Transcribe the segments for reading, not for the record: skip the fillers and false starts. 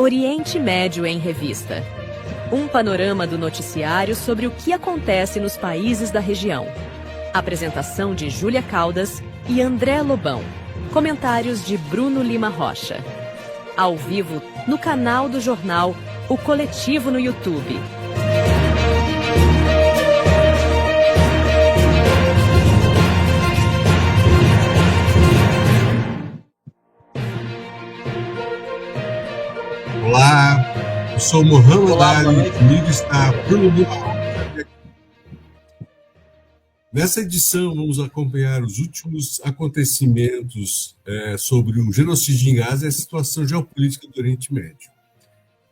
Oriente Médio em Revista. Um panorama do noticiário sobre o que acontece nos países da região. Apresentação de Júlia Caldas e André Lobão. Comentários de Bruno Lima Rocha. Ao vivo no canal do jornal O Coletivo no YouTube. Olá, eu sou Mohamed Ali, comigo está Bruno Lima Rocha. Nessa edição vamos acompanhar os últimos acontecimentos sobre o genocídio em Gaza e a situação geopolítica do Oriente Médio.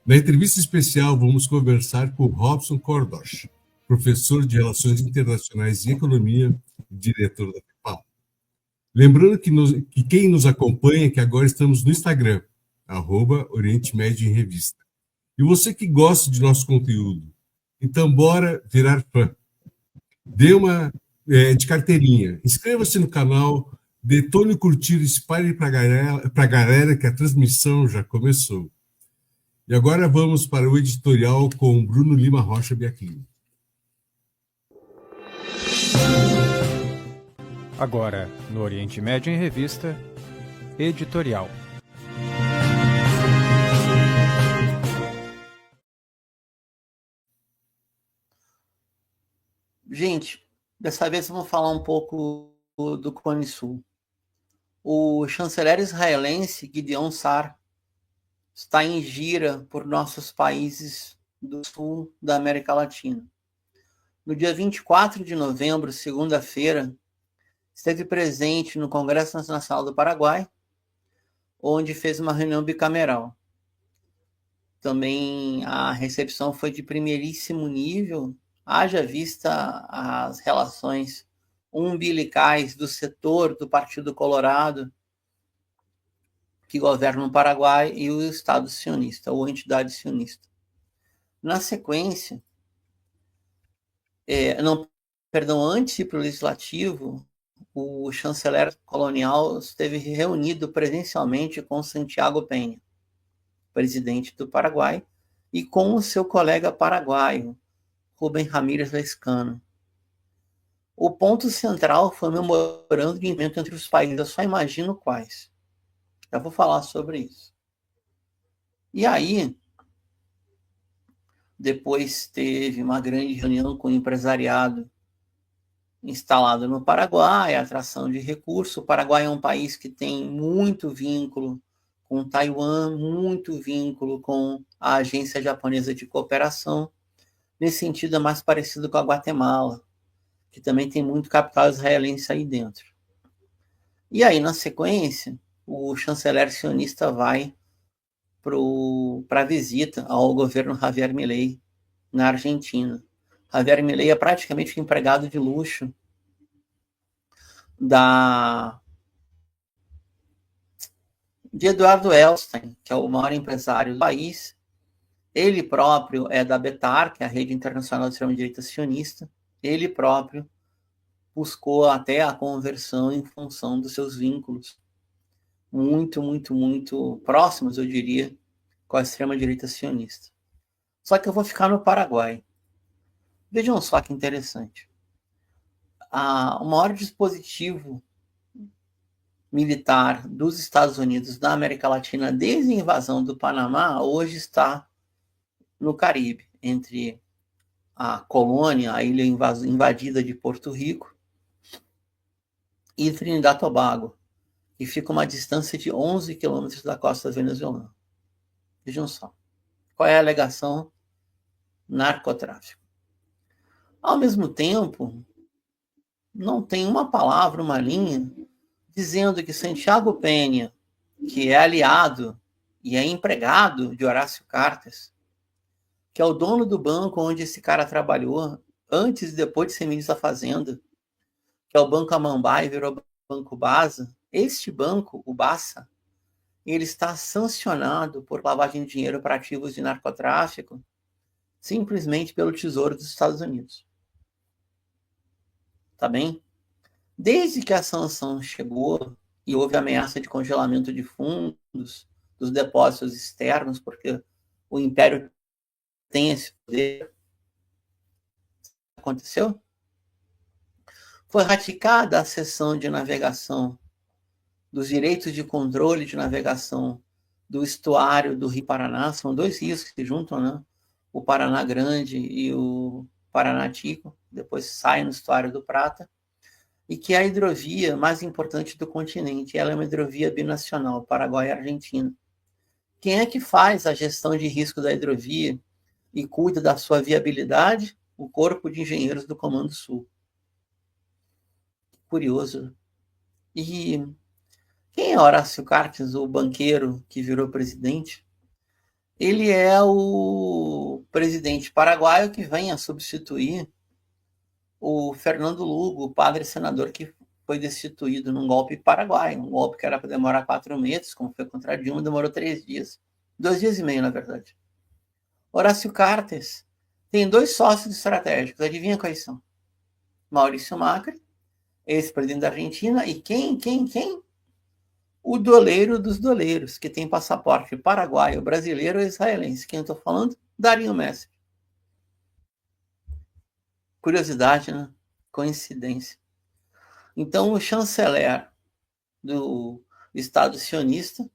Na entrevista especial vamos conversar com Robson Kordosh, professor de Relações Internacionais e Economia e diretor da FEPAL. Lembrando que quem nos acompanha, que agora estamos no Instagram, @Oriente Médio em Revista. E você que gosta de nosso conteúdo, então bora virar fã. Dê uma de carteirinha, inscreva-se no canal, detone o curtir, espalhe para a galera que a transmissão já começou. E agora vamos para o editorial com Bruno Lima Rocha Biacchini. Agora, no Oriente Médio em Revista, editorial. Gente, dessa vez vamos falar um pouco do Cone Sul. O chanceler israelense Gideon Sa'ar está em gira por nossos países do sul da América Latina. No dia 24 de novembro, segunda-feira, esteve presente no Congresso Nacional do Paraguai, onde fez uma reunião bicameral. Também a recepção foi de primeiríssimo nível, haja vista as relações umbilicais do setor do Partido Colorado que governa o Paraguai e o Estado sionista, ou entidade sionista. Na sequência, antes de ir para o Legislativo, o chanceler colonial esteve reunido presencialmente com Santiago Peña, presidente do Paraguai, e com o seu colega paraguaio, Rubem Ramírez Lescano. O ponto central foi o memorando de entendimento entre os países. Eu só imagino quais. Já vou falar sobre isso. E aí, depois teve uma grande reunião com o empresariado instalado no Paraguai, atração de recursos. O Paraguai é um país que tem muito vínculo com Taiwan, muito vínculo com a Agência Japonesa de Cooperação. Nesse sentido, é mais parecido com a Guatemala, que também tem muito capital israelense aí dentro. E aí, na sequência, o chanceler sionista vai para a visita ao governo Javier Milei na Argentina. Javier Milei é praticamente o empregado de luxo de Eduardo Elstein, que é o maior empresário do país. Ele próprio é da Betar, que é a Rede Internacional de Extrema-Direita Sionista. Ele próprio buscou até a conversão em função dos seus vínculos muito, muito, muito próximos, eu diria, com a extrema-direita sionista. Só que eu vou ficar no Paraguai. Vejam só que interessante. O maior dispositivo militar dos Estados Unidos da América Latina desde a invasão do Panamá hoje está no Caribe, entre a colônia, a ilha invadida de Porto Rico, e Trinidad e Tobago, que fica a uma distância de 11 quilômetros da costa venezuelana. Vejam só. Qual é a alegação? Narcotráfico. Ao mesmo tempo, não tem uma palavra, uma linha, dizendo que Santiago Peña, que é aliado e é empregado de Horácio Cartes, que é o dono do banco onde esse cara trabalhou antes e depois de ser ministro da Fazenda, que é o Banco Amambai, virou Banco Basa. Este banco, o Basa, ele está sancionado por lavagem de dinheiro para ativos de narcotráfico simplesmente pelo Tesouro dos Estados Unidos. Tá bem? Desde que a sanção chegou e houve ameaça de congelamento de fundos dos depósitos externos, porque o Império tem esse poder. Aconteceu? Foi ratificada a cessão de navegação dos direitos de controle de navegação do estuário do Rio Paraná. São dois rios que se juntam, né? O Paraná Grande e o Paraná Tico, depois saem no estuário do Prata, e que é a hidrovia mais importante do continente. Ela é uma hidrovia binacional, Paraguai e Argentina. Quem é que faz a gestão de risco da hidrovia e cuida da sua viabilidade? O Corpo de Engenheiros do Comando Sul. Curioso. E quem é Horácio Cartes, o banqueiro que virou presidente? Ele é o presidente paraguaio que vem a substituir o Fernando Lugo, o padre senador que foi destituído num golpe paraguaio, um golpe que era para demorar 4 meses, como foi contra a Dilma, demorou 3 dias. 2 dias e meio, na verdade. Horácio Cartes tem 2 sócios estratégicos, adivinha quais são? Maurício Macri, ex-presidente da Argentina, e quem? O doleiro dos doleiros, que tem passaporte paraguaio, brasileiro ou israelense. Quem eu estou falando? Darinho Messi. Curiosidade, né? Coincidência. Então, o chanceler do Estado sionista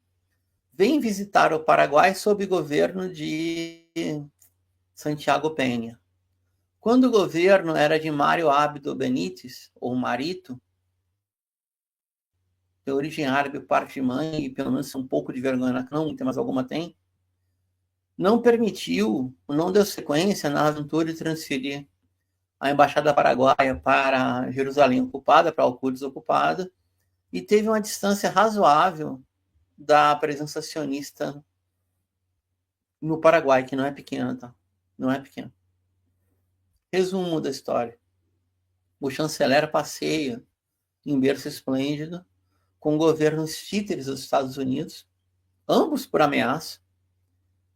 vem visitar o Paraguai sob o governo de Santiago Peña. Quando o governo era de Mário Abdo Benítez, ou Marito, de origem árabe, parte de mãe, e pelo menos um pouco de vergonha na cara, não tem, mas alguma tem, não deu sequência na aventura de transferir a embaixada paraguaia para Jerusalém ocupada, para Al-Quds ocupada, e teve uma distância razoável da presença sionista no Paraguai, que não é pequena, tá? Não é pequena. Resumo da história. O chanceler passeia em berço esplêndido com governos títeres dos Estados Unidos, ambos por ameaça.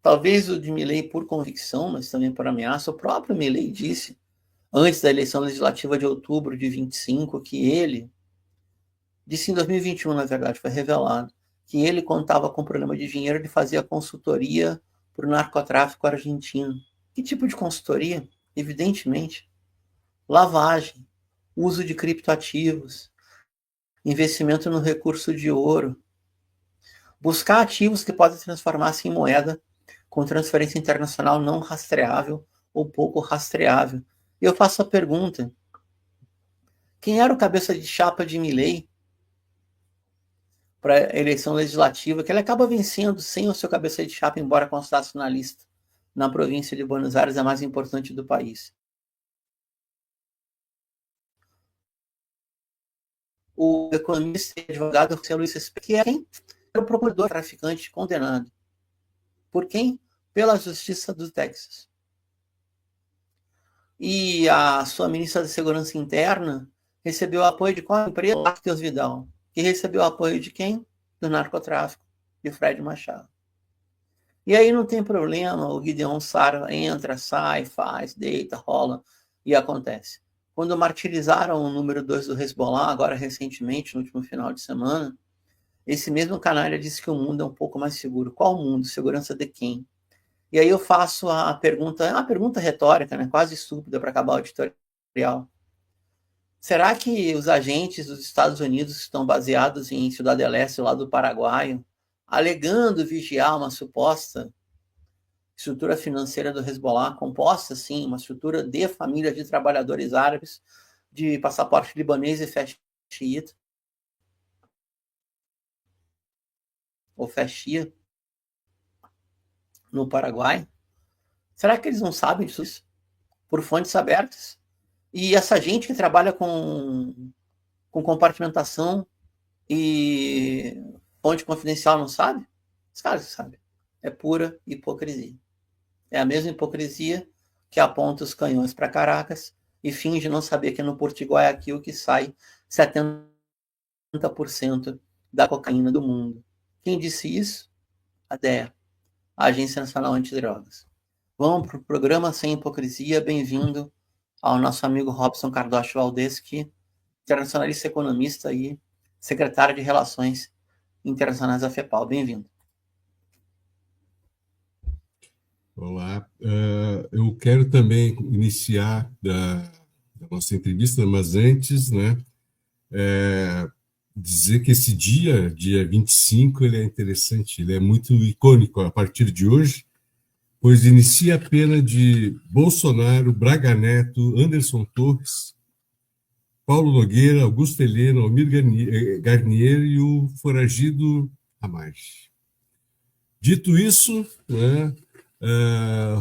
Talvez o de Milei por convicção, mas também por ameaça. O próprio Milei disse, antes da eleição legislativa de outubro de 25, que ele, disse em 2021, na verdade, foi revelado, que ele contava com problema de dinheiro e fazia consultoria para o narcotráfico argentino. Que tipo de consultoria? Evidentemente, lavagem, uso de criptoativos, investimento no recurso de ouro, buscar ativos que podem transformar-se em moeda com transferência internacional não rastreável ou pouco rastreável. E eu faço a pergunta, quem era o cabeça de chapa de Milei para a eleição legislativa, que ele acaba vencendo sem o seu cabeça de chapa, embora constasse na lista, na província de Buenos Aires, a mais importante do país? O economista e advogado José Luis Espert, que é quem? Era o procurador traficante condenado. Por quem? Pela Justiça do Texas. E a sua ministra da Segurança Interna recebeu apoio de qual empresa? Arqueus Vidal. Que recebeu apoio de quem? Do narcotráfico, de Fred Machado. E aí não tem problema, o Gideon Sara entra, sai, faz, deita, rola, e acontece. Quando martirizaram o número 2 do Hezbollah, agora recentemente, no último final de semana, esse mesmo canalha disse que o mundo é um pouco mais seguro. Qual mundo? Segurança de quem? E aí eu faço a pergunta, é uma pergunta retórica, né? Quase estúpida para acabar o editorial. Será que os agentes dos Estados Unidos que estão baseados em Ciudad del Este, lá do Paraguai, alegando vigiar uma suposta estrutura financeira do Hezbollah, composta, sim, uma estrutura de família de trabalhadores árabes, de passaporte libanês e fé xiita, ou fé shia, no Paraguai? Será que eles não sabem disso? Por fontes abertas? E essa gente que trabalha com compartimentação e fonte confidencial não sabe? Os caras sabem. É pura hipocrisia. É a mesma hipocrisia que aponta os canhões para Caracas e finge não saber que no Porto de Guayaquil que sai 70% da cocaína do mundo. Quem disse isso? A DEA, a Agência Nacional Antidrogas. Vamos para o programa Sem Hipocrisia. Bem-vindo ao nosso amigo Robson Cardoso Valdez, que é internacionalista, economista e secretário de Relações Internacionais da FEPAL. Bem-vindo. Olá. Eu quero também iniciar da nossa entrevista, mas antes, né, dizer que esse dia 25, ele é interessante, ele é muito icônico a partir de hoje, pois inicia a pena de Bolsonaro, Braga Neto, Anderson Torres, Paulo Nogueira, Augusto Heleno, Almir Garnier e o foragido Hamas. Dito isso, né,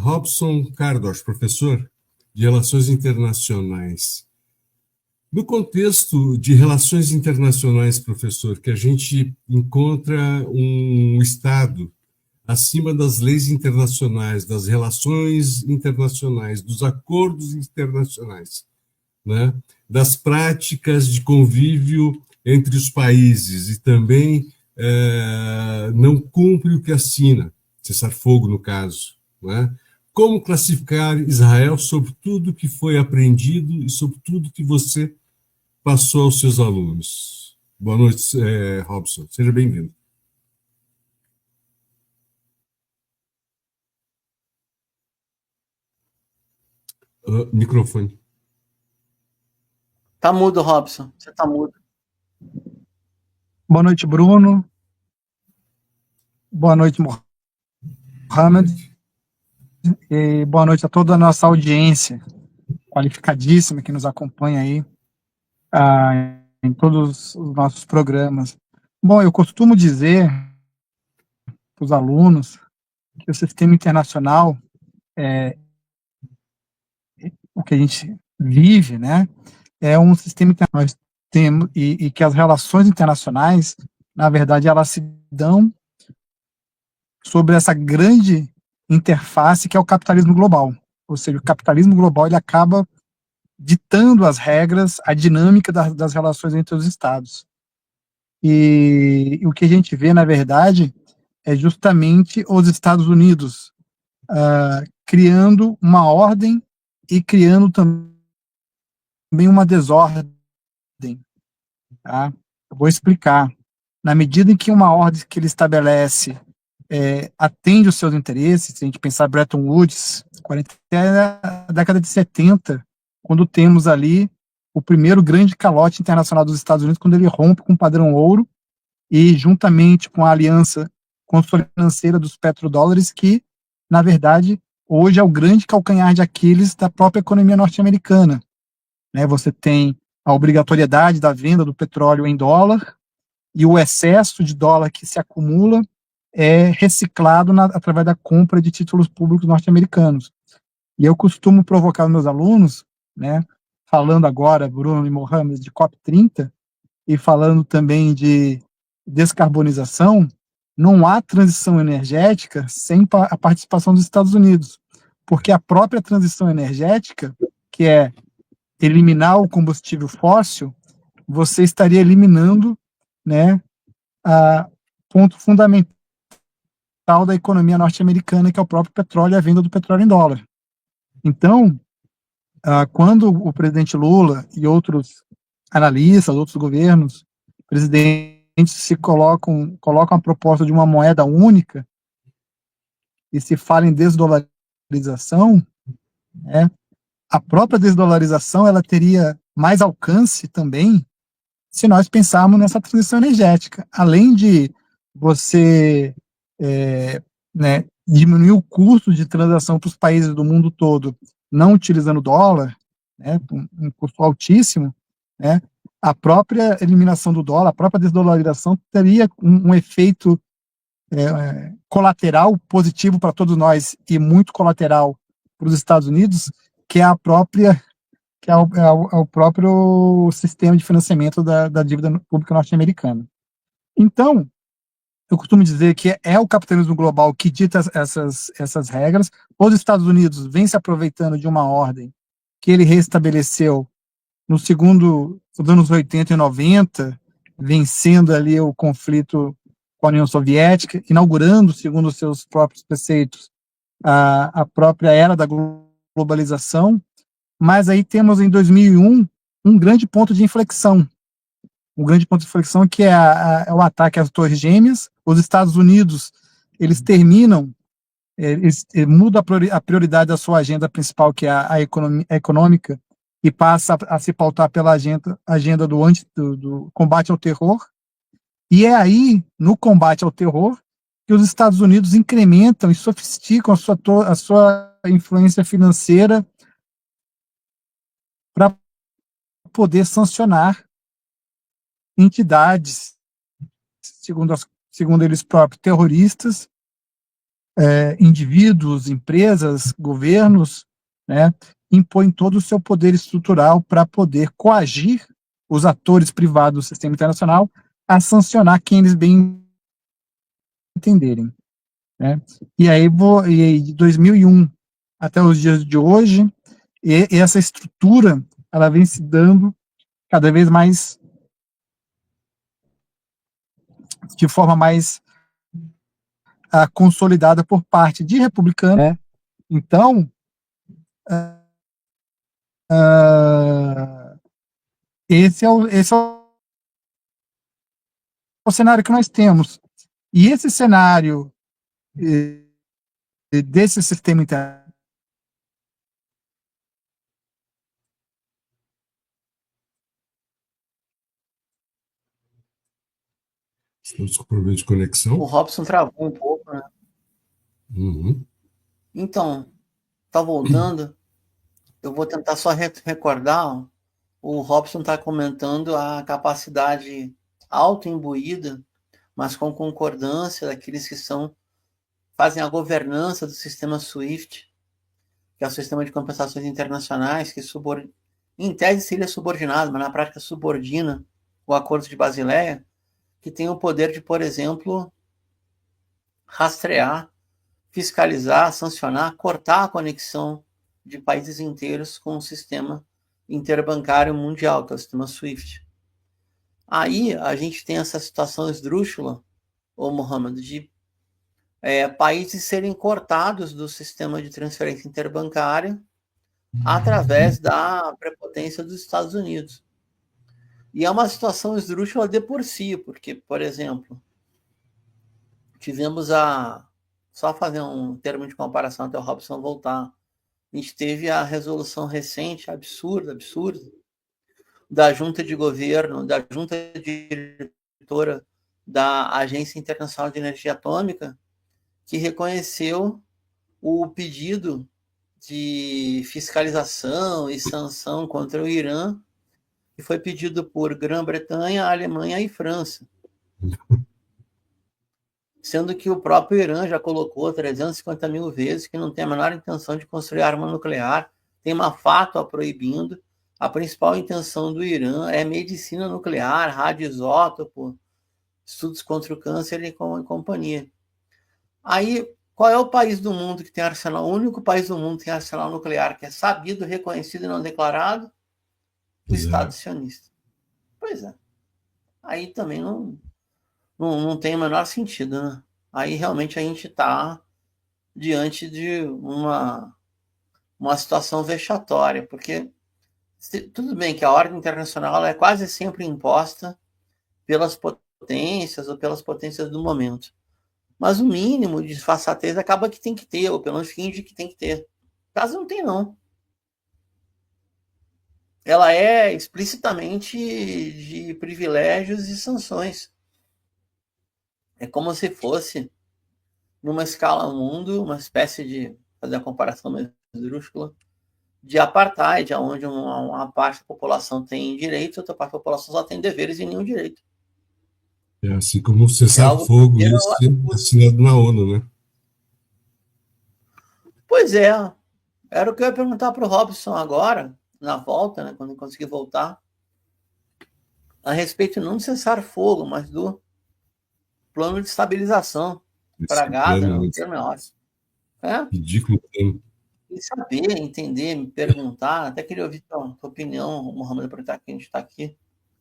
Robson Cardosh, professor de Relações Internacionais. No contexto de relações internacionais, professor, que a gente encontra um Estado acima das leis internacionais, das relações internacionais, dos acordos internacionais, né, das práticas de convívio entre os países e também não cumpre o que assina, cessar-fogo no caso, né? Como classificar Israel sobre tudo que foi aprendido e sobre tudo que você passou aos seus alunos? Boa noite, Robson. Seja bem-vindo. Microfone. Tá mudo, Robson. Você tá mudo. Boa noite, Bruno. Boa noite, Mohamed. E boa noite a toda a nossa audiência qualificadíssima que nos acompanha aí em todos os nossos programas. Bom, eu costumo dizer para os alunos que o sistema internacional, o que a gente vive, né, é um sistema internacional e que as relações internacionais, na verdade, elas se dão sobre essa grande interface que é o capitalismo global. Ou seja, o capitalismo global ele acaba ditando as regras, a dinâmica das relações entre os estados. E o que a gente vê, na verdade, é justamente os Estados Unidos criando uma ordem e criando também uma desordem. Tá? Eu vou explicar. Na medida em que uma ordem que ele estabelece atende os seus interesses, se a gente pensar Bretton Woods, até a década de 70, quando temos ali o primeiro grande calote internacional dos Estados Unidos, quando ele rompe com o padrão ouro e juntamente com a aliança financeira dos petrodólares, que, na verdade, hoje é o grande calcanhar de Aquiles da própria economia norte-americana. Né? Você tem a obrigatoriedade da venda do petróleo em dólar e o excesso de dólar que se acumula é reciclado através da compra de títulos públicos norte-americanos. E eu costumo provocar meus alunos, né, falando agora, Bruno e Mohamed, de COP30, e falando também de descarbonização, não há transição energética sem a participação dos Estados Unidos, porque a própria transição energética, que é eliminar o combustível fóssil, você estaria eliminando, né, ponto fundamental da economia norte-americana, que é o próprio petróleo e a venda do petróleo em dólar. Então, quando o presidente Lula e outros analistas, outros governos, presidentes se colocam a proposta de uma moeda única e se fala em desdolarização, né, a própria desdolarização ela teria mais alcance também se nós pensarmos nessa transição energética. Além de você né, diminuir o custo de transação para os países do mundo todo, não utilizando dólar, né, um custo altíssimo, né, a própria eliminação do dólar, a própria desdolarização teria um efeito colateral positivo para todos nós e muito colateral para os Estados Unidos, que é o próprio sistema de financiamento da dívida pública norte-americana. Então, eu costumo dizer que é o capitalismo global que dita essas regras. Os Estados Unidos vêm se aproveitando de uma ordem que ele restabeleceu nos anos 80 e 90, vencendo ali o conflito com a União Soviética, inaugurando, segundo os seus próprios preceitos, a própria era da globalização. Mas aí temos em 2001 um grande ponto de inflexão. Um grande ponto de inflexão que é o ataque às Torres Gêmeas. Os Estados Unidos, eles terminam muda a prioridade da sua agenda principal, que é a econômica, e passa a se pautar pela agenda do combate ao terror. E é aí, no combate ao terror, que os Estados Unidos incrementam e sofisticam a sua influência financeira para poder sancionar entidades, segundo eles próprios, terroristas, indivíduos, empresas, governos, né, impõem todo o seu poder estrutural para poder coagir os atores privados do sistema internacional a sancionar quem eles bem entenderem, né? E aí, de 2001 até os dias de hoje, e essa estrutura, ela vem se dando cada vez mais, de forma mais consolidada por parte de republicanos, né? Então, esse é o cenário que nós temos. E esse cenário desse sistema internacional, Estamos com problema de conexão. O Robson travou um pouco, né? Uhum. Então, tá voltando. Eu vou tentar só recordar. O Robson está comentando a capacidade autoimbuída, mas com concordância daqueles que fazem a governança do sistema SWIFT, que é o sistema de compensações internacionais, que em tese seria subordinado, mas na prática subordina o Acordo de Basileia, que tem o poder de, por exemplo, rastrear, fiscalizar, sancionar, cortar a conexão de países inteiros com o sistema interbancário mundial, que é o sistema SWIFT. Aí a gente tem essa situação esdrúxula, Mohamed, de países serem cortados do sistema de transferência interbancária através da prepotência dos Estados Unidos. E é uma situação esdrúxula de por si, porque, por exemplo, tivemos só fazer um termo de comparação até o Robson voltar, a gente teve a resolução recente, absurda, da junta de governo, da junta diretora da Agência Internacional de Energia Atômica, que reconheceu o pedido de fiscalização e sanção contra o Irã, que foi pedido por Grã-Bretanha, Alemanha e França. Sendo que o próprio Irã já colocou 350 mil vezes que não tem a menor intenção de construir arma nuclear, tem uma fátua proibindo. A principal intenção do Irã é medicina nuclear, radioisótopo, estudos contra o câncer e companhia. Aí, qual é o país do mundo que tem arsenal? O único país do mundo que tem arsenal nuclear que é sabido, reconhecido e não declarado? O Estado sionista. Pois é. Aí também não tem o menor sentido, né? Aí realmente a gente está diante de uma situação vexatória, porque tudo bem que a ordem internacional é quase sempre imposta pelas potências ou pelas potências do momento. Mas o mínimo de disfarçatez acaba que tem que ter, ou pelo menos finge que tem que ter. Caso não tem, não. Ela é explicitamente de privilégios e sanções. É como se fosse, numa escala mundo, uma espécie de, fazer a comparação mais esdrúxula, de apartheid, onde uma parte da população tem direitos, outra parte da população só tem deveres e nenhum direito. É assim como o cessar-fogo assinado na ONU, né? Pois é. Era o que eu ia perguntar para o Robson agora, na volta, né, quando eu conseguir voltar, a respeito não do cessar-fogo, mas do plano de estabilização para Gaza, no termo é ótimo. Ridículo plano. E saber, entender, me perguntar, até queria ouvir tua opinião, Mohamed, aproveitar que a gente está aqui.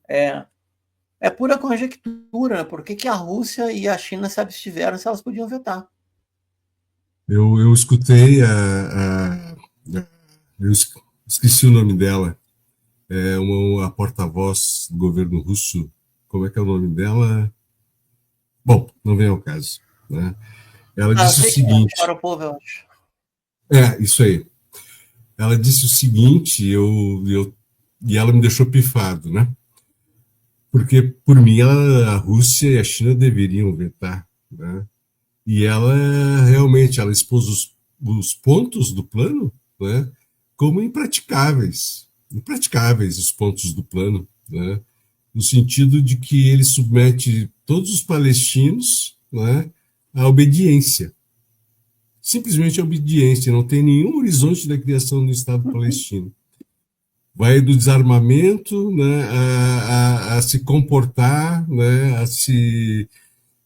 É pura conjectura, né? Por que a Rússia e a China se abstiveram se elas podiam vetar? Eu escutei eu esqueci o nome dela, a porta-voz do governo russo. Como é que é o nome dela? Bom, não vem ao caso, né? Ela Eu disse o sei que é seguinte, para o povo, eu acho. isso aí. Ela disse o seguinte, e ela me deixou pifado, né? Porque, por mim, a Rússia e a China deveriam vetar, né? E ela realmente ela expôs os pontos do plano, né, como impraticáveis. Impraticáveis os pontos do plano, né? No sentido de que ele submete todos os palestinos, né, à obediência. Simplesmente a obediência, não tem nenhum horizonte da criação do Estado palestino. Vai do desarmamento, né, a se comportar, né, a se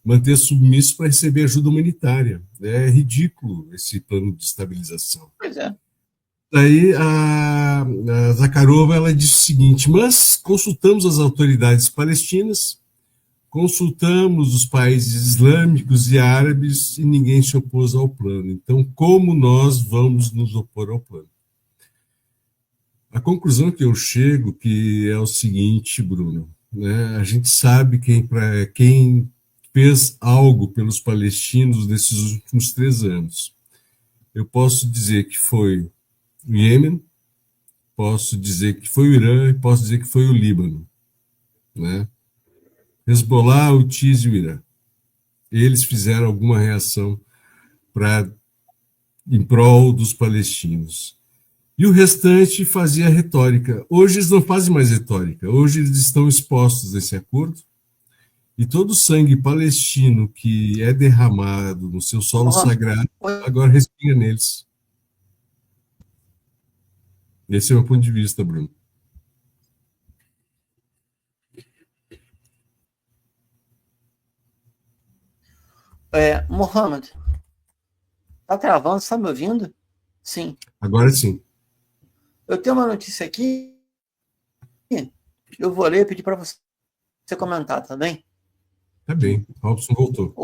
manter submisso para receber ajuda humanitária. É ridículo esse plano de estabilização. Pois é. Daí a Zakharova ela disse o seguinte: mas consultamos as autoridades palestinas, consultamos os países islâmicos e árabes e ninguém se opôs ao plano. Então, como nós vamos nos opor ao plano? A conclusão que eu chego que é o seguinte, Bruno, né? A gente sabe quem fez algo pelos palestinos nesses últimos 3 anos. Eu posso dizer que foi o Iêmen, posso dizer que foi o Irã e posso dizer que foi o Líbano, né? Hezbollah, o Houthis e o Irã. Eles fizeram alguma reação em prol dos palestinos. E o restante fazia retórica. Hoje eles não fazem mais retórica. Hoje eles estão expostos a esse acordo. E todo o sangue palestino que é derramado no seu solo sagrado, agora respinga neles. Esse é o meu ponto de vista, Bruno. Mohamed, tá travando? Você tá me ouvindo? Sim. Agora sim. Eu tenho uma notícia aqui. Eu vou ler e pedir para você comentar, tá bem? Tá bem. Robson voltou.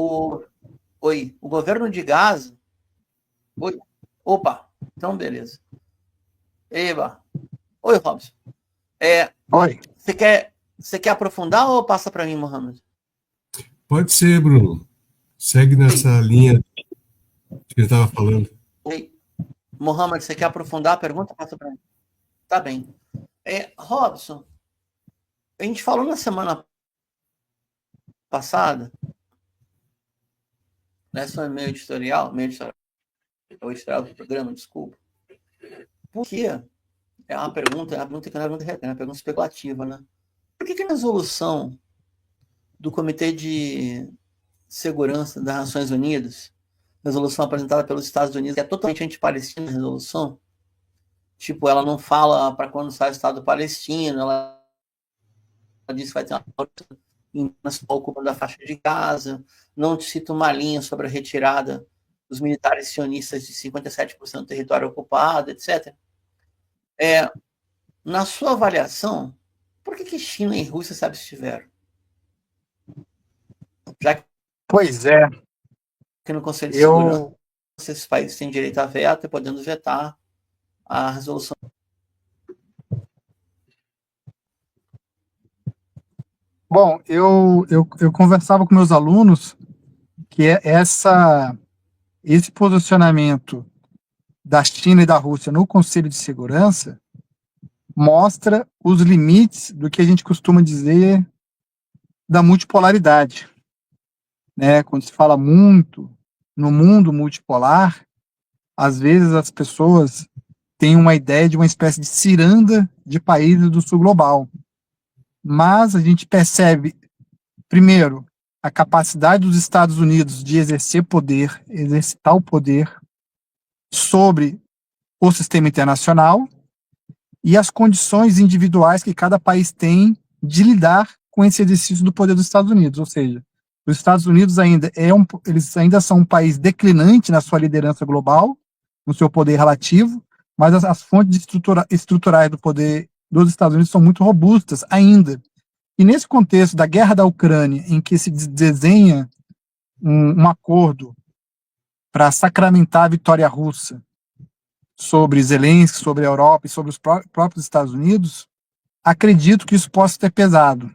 Oi, o governo de Gaza. Oi. Opa, então beleza. Eba. Oi, Robson. Oi. Você quer aprofundar ou passa para mim, Mohamed? Pode ser, Bruno. Segue nessa linha que ele estava falando. Oi. Mohamed, você quer aprofundar a pergunta? Passa para mim. Tá bem. Robson, a gente falou na semana passada, nessa meio editorial do programa, desculpa. Por que? É uma pergunta especulativa, né? Por que a resolução do Comitê de Segurança das Nações Unidas, resolução apresentada pelos Estados Unidos, que é totalmente anti-palestina, a resolução, tipo, ela não fala para quando sai o Estado palestino, ela diz que vai ter uma ocupando a faixa de Gaza, não cita uma linha sobre a retirada dos militares sionistas de 57% do território ocupado, etc. Na sua avaliação, por que China e Rússia se abstiveram? Já que Pois é. no Conselho de Segurança, esses países têm direito a veto, podendo vetar a resolução. Bom, eu conversava com meus alunos que esse posicionamento da China e da Rússia no Conselho de Segurança mostra os limites do que a gente costuma dizer da multipolaridade, né? Quando se fala muito no mundo multipolar, às vezes as pessoas têm uma ideia de uma espécie de ciranda de países do sul global. Mas a gente percebe, primeiro, a capacidade dos Estados Unidos de exercitar o poder sobre o sistema internacional e as condições individuais que cada país tem de lidar com esse exercício do poder dos Estados Unidos. Ou seja, os Estados Unidos eles ainda são um país declinante na sua liderança global, no seu poder relativo, mas as fontes estruturais do poder dos Estados Unidos são muito robustas ainda. E nesse contexto da guerra da Ucrânia, em que se desenha um acordo para sacramentar a vitória russa sobre Zelensky, sobre a Europa e sobre os próprios Estados Unidos, acredito que isso possa ter pesado.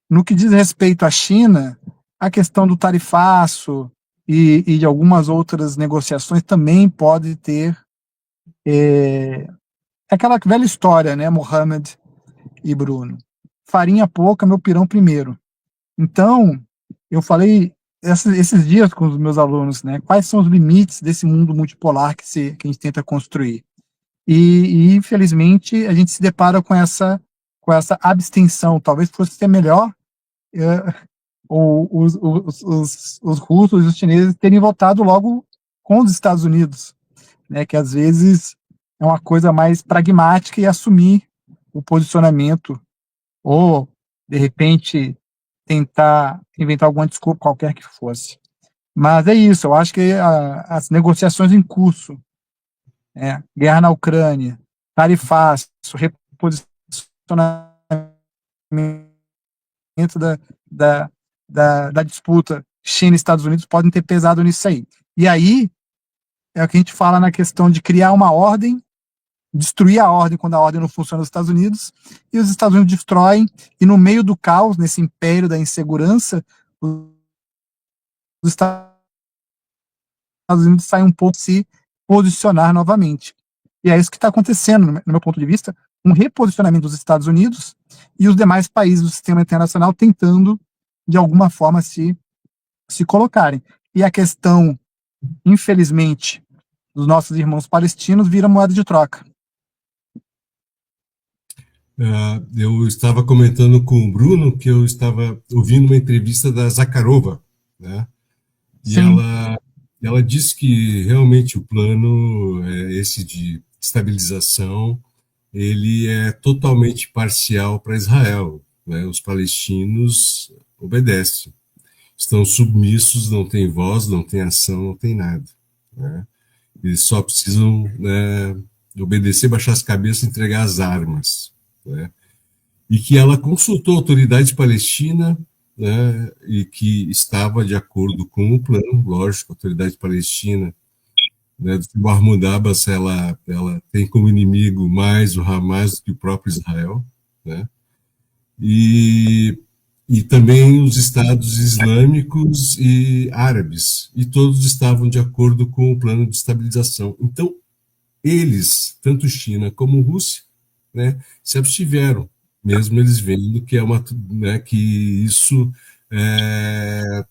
No que diz respeito à China, a questão do tarifaço, e de algumas outras negociações também pode ter aquela velha história, né, Mohamed e Bruno. Farinha pouca, meu pirão primeiro. Então, eu falei esses dias com os meus alunos, né, quais são os limites desse mundo multipolar que a gente tenta construir. E infelizmente, a gente se depara com essa abstenção. Talvez fosse ser melhor os russos e os chineses terem votado logo com os Estados Unidos, né, que às vezes é uma coisa mais pragmática e assumir o posicionamento, ou, de repente, tentar inventar alguma desculpa qualquer que fosse. Mas é isso, eu acho que as negociações em curso, guerra na Ucrânia, tarifaço, reposicionamento da disputa China e Estados Unidos podem ter pesado nisso aí. E aí, é o que a gente fala na questão de criar uma ordem, destruir a ordem quando a ordem não funciona nos Estados Unidos, e os Estados Unidos destroem, e no meio do caos, nesse império da insegurança, os Estados Unidos saem um pouco se posicionar novamente. E é isso que está acontecendo, no meu ponto de vista, um reposicionamento dos Estados Unidos e os demais países do sistema internacional tentando, de alguma forma, se colocarem. E a questão, infelizmente, dos nossos irmãos palestinos vira moeda de troca. Eu estava comentando com o Bruno que eu estava ouvindo uma entrevista da Zakharova, né? E ela disse que realmente o plano, esse de estabilização, ele é totalmente parcial para Israel, né? Os palestinos obedecem, estão submissos, não têm voz, não têm ação, não tem nada, né? Eles só precisam, né, obedecer, baixar as cabeças e entregar as armas, né? E que ela consultou a autoridade palestina, né, e que estava de acordo com o plano, lógico, a autoridade palestina, né, do Mahmoud Abbas, ela tem como inimigo mais o Hamas do que o próprio Israel, né? E também os estados islâmicos e árabes, e todos estavam de acordo com o plano de estabilização. Então, eles, tanto China como Rússia, né, se abstiveram, mesmo eles vendo que né, que isso é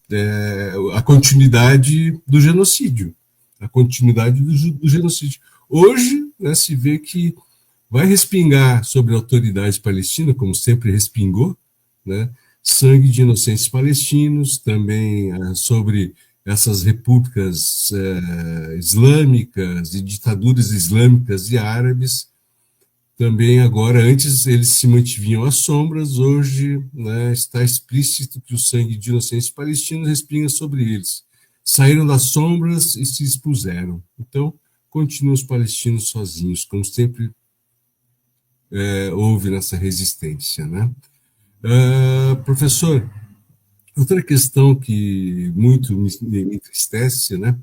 a continuidade do genocídio, a continuidade do genocídio. Hoje, né, se vê que vai respingar sobre a autoridade palestina, como sempre respingou, né, sangue de inocentes palestinos, também sobre essas repúblicas islâmicas e ditaduras islâmicas e árabes. Também agora, antes eles se mantiviam às sombras, hoje, né, está explícito que o sangue de inocentes palestinos respinga sobre eles. Saíram das sombras e se expuseram. Então, continuam os palestinos sozinhos, como sempre houve nessa resistência, né? Professor, outra questão que muito me entristece, né,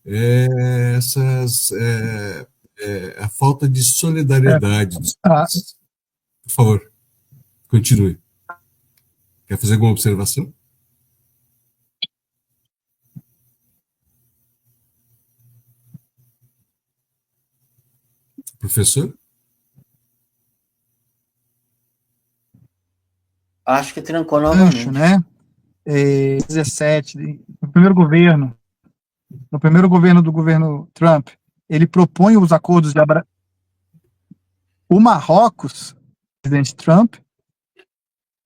é a falta de solidariedade dos países. Por favor, continue. Quer fazer alguma observação? Professor? Acho que trancou novamente. Né? 17, no primeiro governo do governo Trump, ele propõe os acordos de Abraão. O Marrocos, o presidente Trump,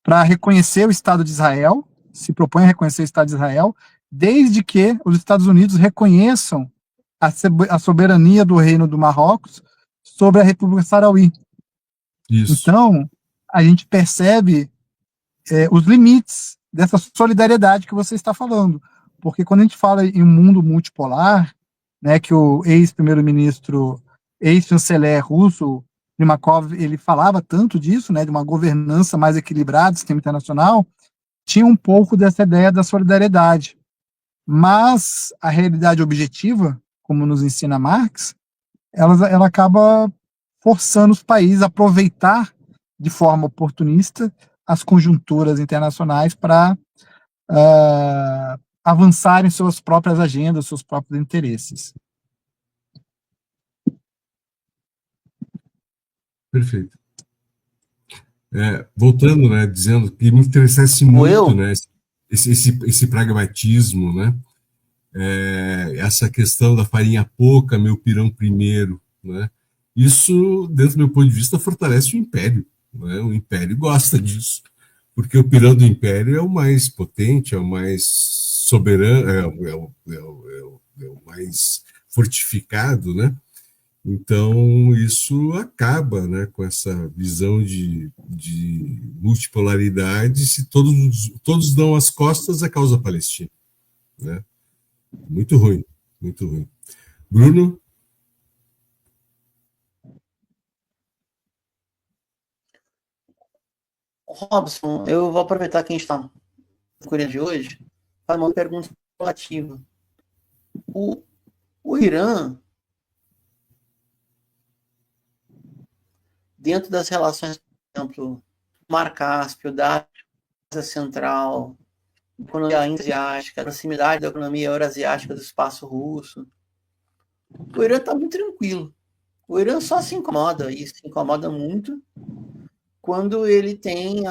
para reconhecer o Estado de Israel, se propõe a reconhecer o Estado de Israel, desde que os Estados Unidos reconheçam a soberania do Reino do Marrocos sobre a República Saharaui. Isso. Então, a gente percebe os limites dessa solidariedade que você está falando, porque quando a gente fala em um mundo multipolar, né, que o ex-primeiro-ministro, ex-chanceler russo, Primakov, ele falava tanto disso, né, de uma governança mais equilibrada do sistema internacional, tinha um pouco dessa ideia da solidariedade. Mas a realidade objetiva, como nos ensina Marx, ela acaba forçando os países a aproveitar de forma oportunista as conjunturas internacionais para avançarem suas próprias agendas, seus próprios interesses. Perfeito. Voltando, né, dizendo que me interessasse muito, né, esse pragmatismo, né, essa questão da farinha pouca, meu pirão primeiro, né, isso, dentro do meu ponto de vista, fortalece o império, né, o império gosta disso, porque o pirão do império é o mais potente, é o mais soberano, é o mais fortificado, né. Então, isso acaba, né, com essa visão de multipolaridade, se todos dão as costas à causa palestina. Né? Muito ruim, muito ruim. Bruno? Robson, eu vou aproveitar que a gente está na Coreia de hoje para uma pergunta relativa. O Irã, dentro das relações, por exemplo, Mar Cáspio, da Ásia Central, economia asiática, proximidade da economia eurasiática do espaço russo, o Irã está muito tranquilo. O Irã só se incomoda, e se incomoda muito, quando ele tem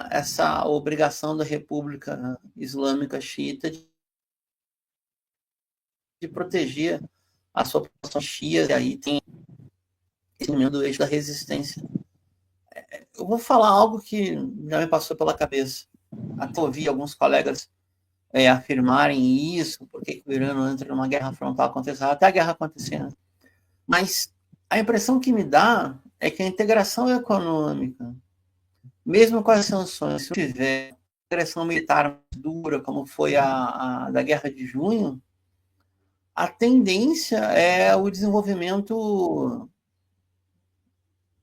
essa obrigação da República Islâmica Xiita de proteger a sua população xia, e aí tem esse elemento do eixo da resistência. Eu vou falar algo que já me passou pela cabeça. Até ouvi alguns colegas afirmarem isso, porque o Irã não entra numa guerra frontal acontecendo, até a guerra acontecendo. Mas a impressão que me dá é que a integração econômica, mesmo com as sanções, se tiver integração militar dura, como foi a da Guerra de Junho, a tendência é o desenvolvimento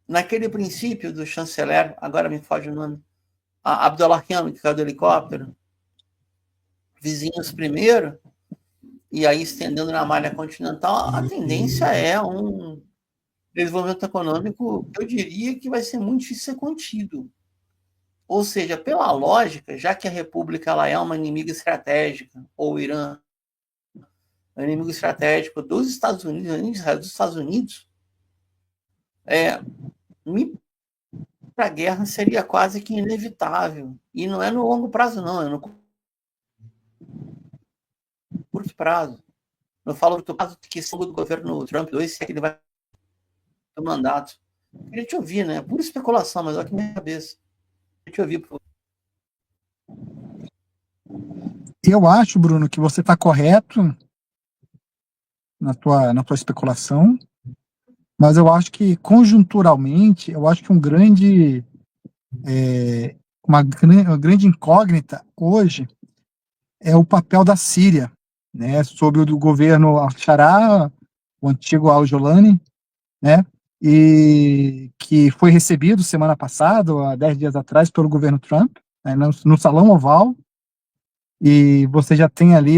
naquele princípio do chanceler, agora me foge o nome, Abdullahian, que caiu do helicóptero, vizinhos primeiro, e aí estendendo na malha continental, a tendência é um desenvolvimento econômico, eu diria que vai ser muito difícil ser contido. Ou seja, pela lógica, já que a República ela é uma inimiga estratégica, ou o Irã é um inimigo estratégico dos Estados Unidos, para a guerra seria quase que inevitável. E não é no longo prazo, não, é no curto prazo. Eu falo curto prazo que são do governo Trump 2, se é que ele vai ter mandato. Eu queria te ouvir, né? Pura especulação, mas olha que minha cabeça. Eu queria te ouvir, por favor. Eu acho, Bruno, que você está correto na tua especulação, mas eu acho que, conjunturalmente, eu acho que uma grande incógnita hoje é o papel da Síria, né, sob o governo al-Sharaa, o antigo al-Jolani, né, e que foi recebido semana passada, há 10 dias atrás, pelo governo Trump, né, no Salão Oval, e você já tem ali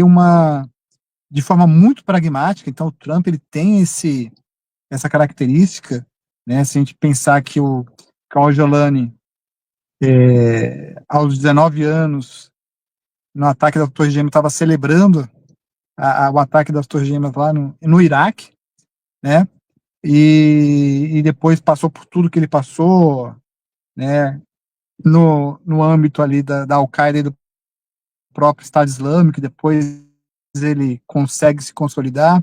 de forma muito pragmática, então o Trump ele tem essa característica, né, se a gente pensar que o al-Jolani, aos 19 anos, no ataque das Torres Gêmeas, estava celebrando o ataque das Torres Gêmeas lá no Iraque, né, e depois passou por tudo que ele passou, né, no âmbito ali da Al-Qaeda e do próprio Estado Islâmico, e depois ele consegue se consolidar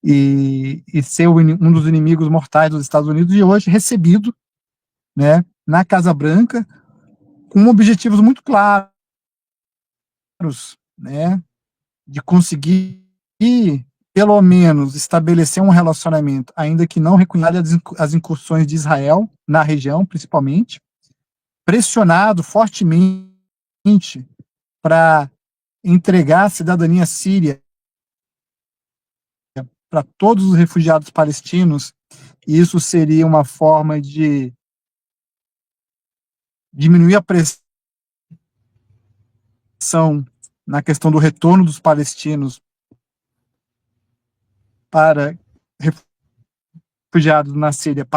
e ser um dos inimigos mortais dos Estados Unidos, e hoje recebido, né, na Casa Branca, com objetivos muito claros, né, de conseguir, pelo menos, estabelecer um relacionamento, ainda que não reconheça as incursões de Israel na região, principalmente, pressionado fortemente para entregar a cidadania síria para todos os refugiados palestinos. E isso seria uma forma de diminuir a pressão na questão do retorno dos palestinos para refugiados na Síria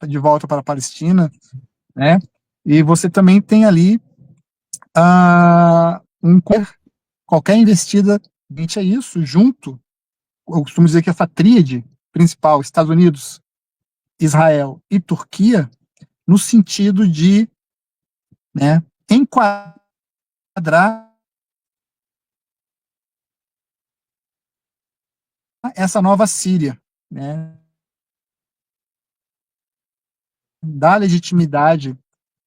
de volta para a Palestina, né? E você também tem ali um qualquer investida é isso, junto, eu costumo dizer que essa tríade principal, Estados Unidos, Israel e Turquia, no sentido de, né, enquadrar essa nova Síria, né, dar legitimidade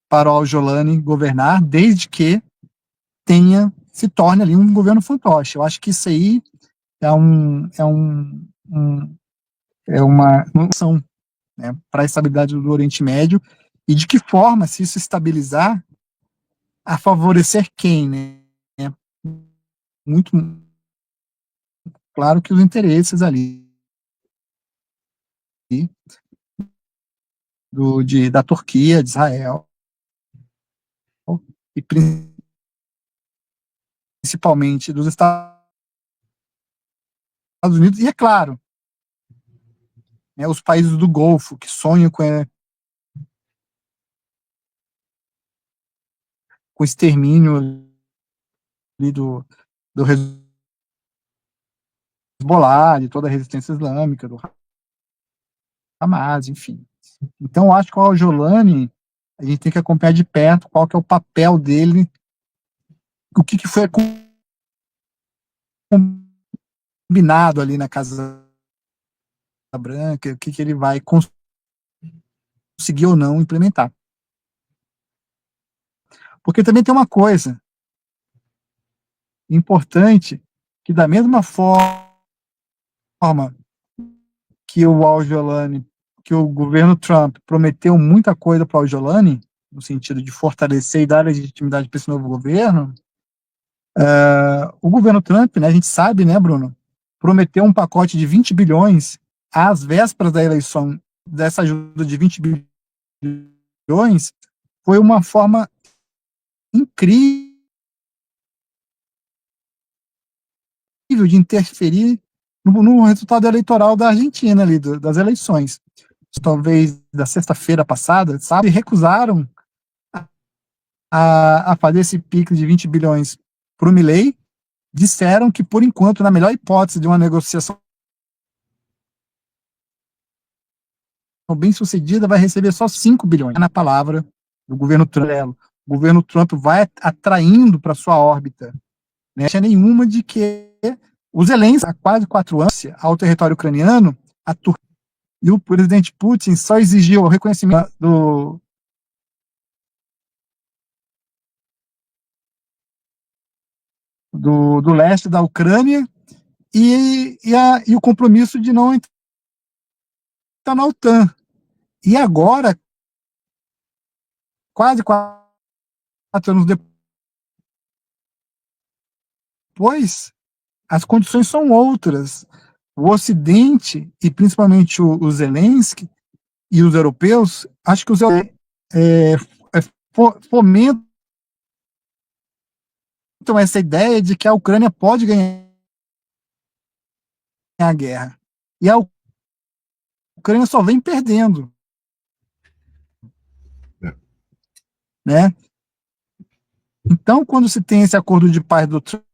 para o Al-Jolani governar, desde que se torne ali um governo fantoche. Eu acho que isso aí é uma ação, né, para a estabilidade do Oriente Médio, e de que forma, se isso estabilizar, a favorecer quem, né? Muito claro que os interesses ali da Turquia, de Israel, e principalmente dos Estados Unidos, e é claro, né, os países do Golfo que sonham com o extermínio ali do Hezbollah, de toda a resistência islâmica, do Hamas, enfim. Então, eu acho que o Al-Jolani, a gente tem que acompanhar de perto qual que é o papel dele, o que foi combinado ali na Casa Branca, o que ele vai conseguir ou não implementar. Porque também tem uma coisa importante, que da mesma forma que o Al-Jolani, que o governo Trump prometeu muita coisa para o Al-Jolani, no sentido de fortalecer e dar legitimidade para esse novo governo, o governo Trump, né, a gente sabe, né, Bruno, prometeu um pacote de 20 bilhões às vésperas da eleição. Dessa ajuda de 20 bilhões foi uma forma incrível de interferir no resultado eleitoral da Argentina, ali, das eleições. Talvez da sexta-feira passada, sabe, recusaram a fazer esse pique de 20 bilhões para o Milei, disseram que, por enquanto, na melhor hipótese de uma negociação bem sucedida, vai receber só 5 bilhões. Na palavra do governo Trump. O governo Trump vai atraindo para sua órbita, né, nenhuma de que os Zelensky, há quase 4 anos, ao território ucraniano, a Turquia e o presidente Putin só exigiu o reconhecimento do leste da Ucrânia e o compromisso de não entrar na OTAN. E agora, quase 4 anos depois, as condições são outras. O Ocidente, e principalmente o Zelensky e os europeus, acho que os europeus fomentam essa ideia de que a Ucrânia pode ganhar a guerra. E a Ucrânia só vem perdendo. Né? Então, quando se tem esse acordo de paz do Trump,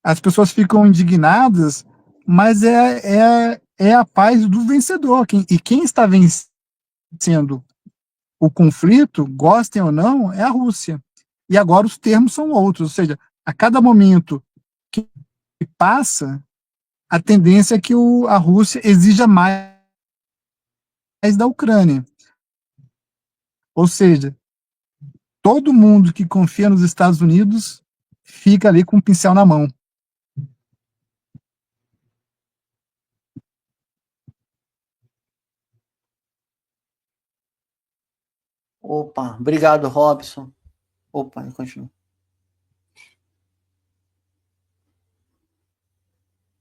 as pessoas ficam indignadas, mas é a paz do vencedor. E quem está vencendo o conflito, gostem ou não, é a Rússia. E agora os termos são outros, ou seja, a cada momento que passa, a tendência é que a Rússia exija mais da Ucrânia. Ou seja, todo mundo que confia nos Estados Unidos fica ali com um pincel na mão. Opa, obrigado, Robson. Opa, continua.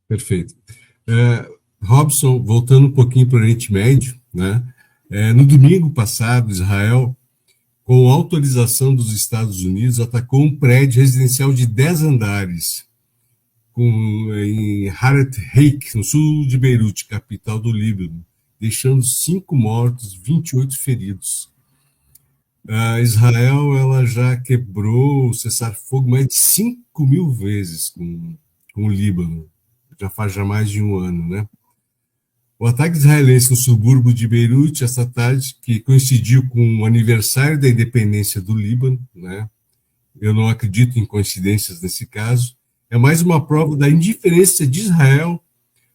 Perfeito. Robson, voltando um pouquinho para o Oriente Médio, né? No domingo passado, Israel, com autorização dos Estados Unidos, atacou um prédio residencial de 10 andares em Haret Heik, no sul de Beirute, capital do Líbano, deixando 5 mortos, 28 feridos. A Israel ela já quebrou o cessar-fogo mais de 5.000 vezes com o Líbano. Já faz mais de um ano, né? O ataque israelense no subúrbio de Beirute essa tarde, que coincidiu com o aniversário da independência do Líbano, né? Eu não acredito em coincidências nesse caso, é mais uma prova da indiferença de Israel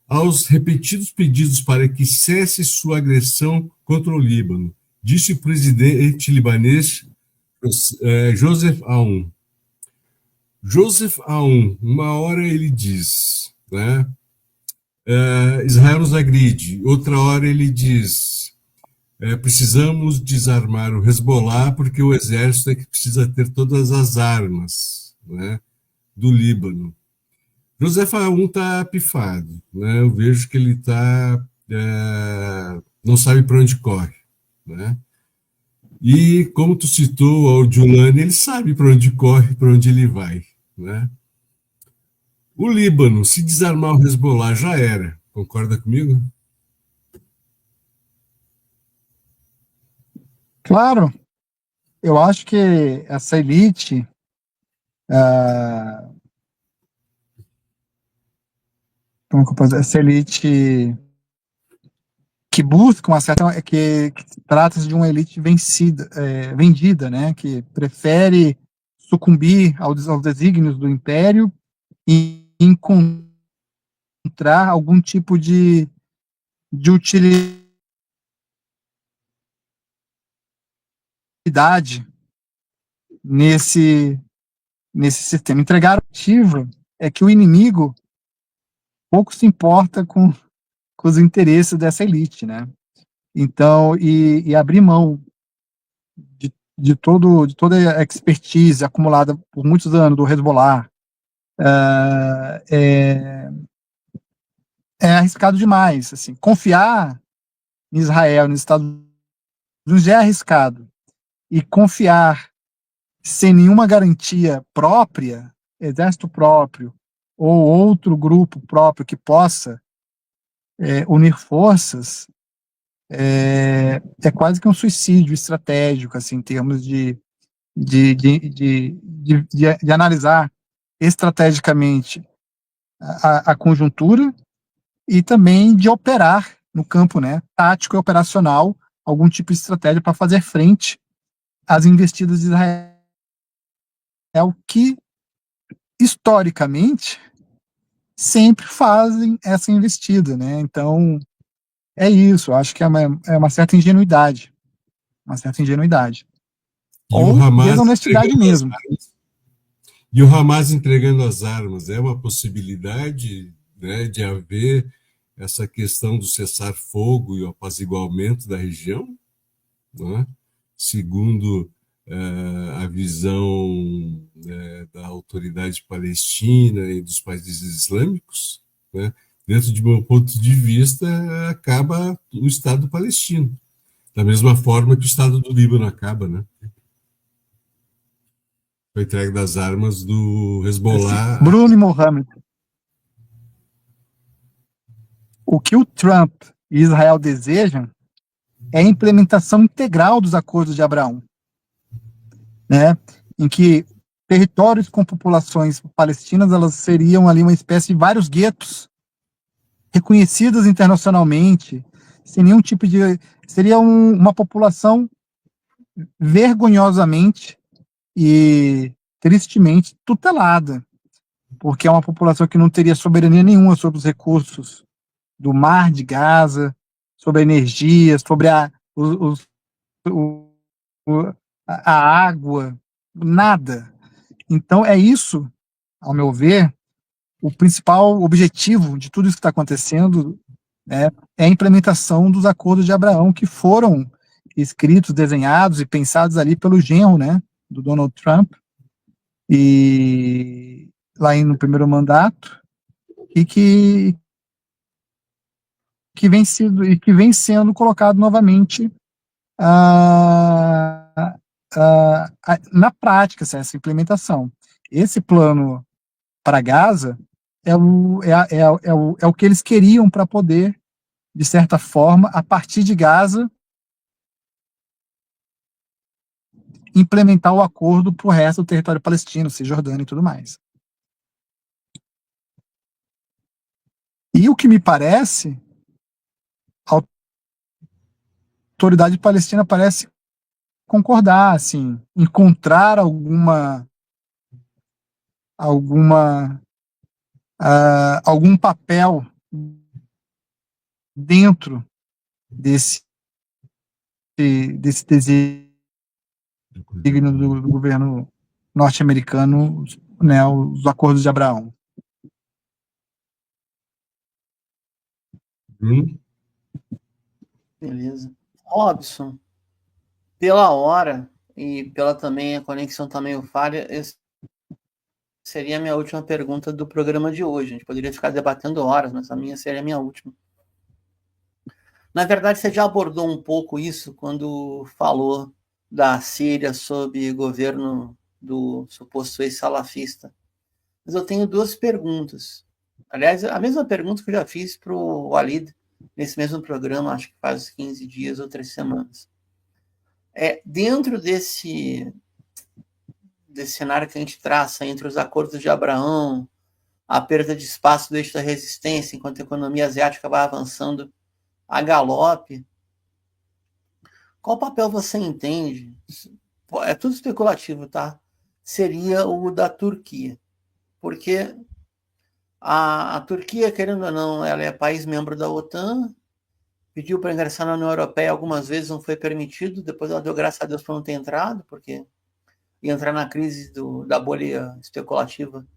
aos repetidos pedidos para que cesse sua agressão contra o Líbano, disse o presidente libanês Joseph Aoun. Joseph Aoun, uma hora ele diz, né, Israel nos agride, outra hora ele diz, precisamos desarmar o Hezbollah porque o exército é que precisa ter todas as armas, né, do Líbano. Joseph Aoun está pifado, né? Eu vejo que ele não sabe para onde corre, né? E como tu citou ao Giuliani, ele sabe para onde corre, para onde ele vai, né? O Líbano, se desarmar o Hezbollah, já era. Concorda comigo? Claro, eu acho que essa elite, como que eu posso dizer? Essa elite que busca uma certa, que trata-se de uma elite vencida, vendida, né? Que prefere sucumbir aos desígnios do império e encontrar algum tipo de utilidade nesse sistema. Entregar o ativo é que o inimigo pouco se importa com os interesses dessa elite, né? Então, e abrir mão de toda a expertise acumulada por muitos anos do Hezbollah é arriscado demais. Assim, confiar em Israel, nos Estados Unidos já é arriscado. E confiar sem nenhuma garantia própria, exército próprio, ou outro grupo próprio que possa unir forças, é quase que um suicídio estratégico, assim, em termos de analisar estrategicamente a conjuntura e também de operar no campo, né, tático e operacional, algum tipo de estratégia para fazer frente às investidas de Israel, que historicamente sempre fazem essa investida, né? Então é isso. Eu acho que é uma certa ingenuidade, E o ou Hamas desonestidade entregando mesmo. e o Hamas entregando as armas é uma possibilidade, né, de haver essa questão do cessar-fogo e o apaziguamento da região, né? Segundo a visão da autoridade palestina e dos países islâmicos, né? Dentro de meu ponto de vista, acaba o Estado palestino, da mesma forma que o Estado do Líbano acaba, né? Com a entrega das armas do Hezbollah. Bruno e Mohammed, o que o Trump e Israel desejam é a implementação integral dos acordos de Abraão, né? Em que territórios com populações palestinas, elas seriam ali uma espécie de vários guetos reconhecidas internacionalmente, sem nenhum tipo de... Seria uma população vergonhosamente e tristemente tutelada, porque é uma população que não teria soberania nenhuma sobre os recursos do mar de Gaza, sobre a energia, sobre a água, nada. Então é isso, ao meu ver, o principal objetivo de tudo isso que está acontecendo, né, é a implementação dos acordos de Abraão, que foram escritos, desenhados e pensados ali pelo genro, né, do Donald Trump, e lá no primeiro mandato, e que vem sendo colocado novamente na prática, assim, essa implementação. Esse plano para Gaza é o que eles queriam para poder, de certa forma, a partir de Gaza, implementar o acordo para o resto do território palestino, Cisjordânia e tudo mais. E o que me parece, a autoridade palestina parece concordar, assim, encontrar algum papel dentro desse desígnio do governo norte-americano, né, os acordos de Abraão. Beleza. Robson, pela hora e pela também a conexão tá meio falha, essa seria a minha última pergunta do programa de hoje. A gente poderia ficar debatendo horas, mas a minha seria a minha última. Na verdade, você já abordou um pouco isso quando falou da Síria sob governo do suposto ex-salafista. Mas eu tenho duas perguntas. Aliás, a mesma pergunta que eu já fiz para o Walid nesse mesmo programa, acho que faz 15 dias ou 3 semanas. Dentro desse cenário que a gente traça entre os acordos de Abraão, a perda de espaço do eixo da resistência, enquanto a economia asiática vai avançando a galope, qual papel você entende? É tudo especulativo, tá? Seria o da Turquia. Porque a Turquia, querendo ou não, ela é país membro da OTAN, pediu para ingressar na União Europeia algumas vezes, não foi permitido, depois ela deu graças a Deus para não ter entrado, porque ia entrar na crise da bolha especulativa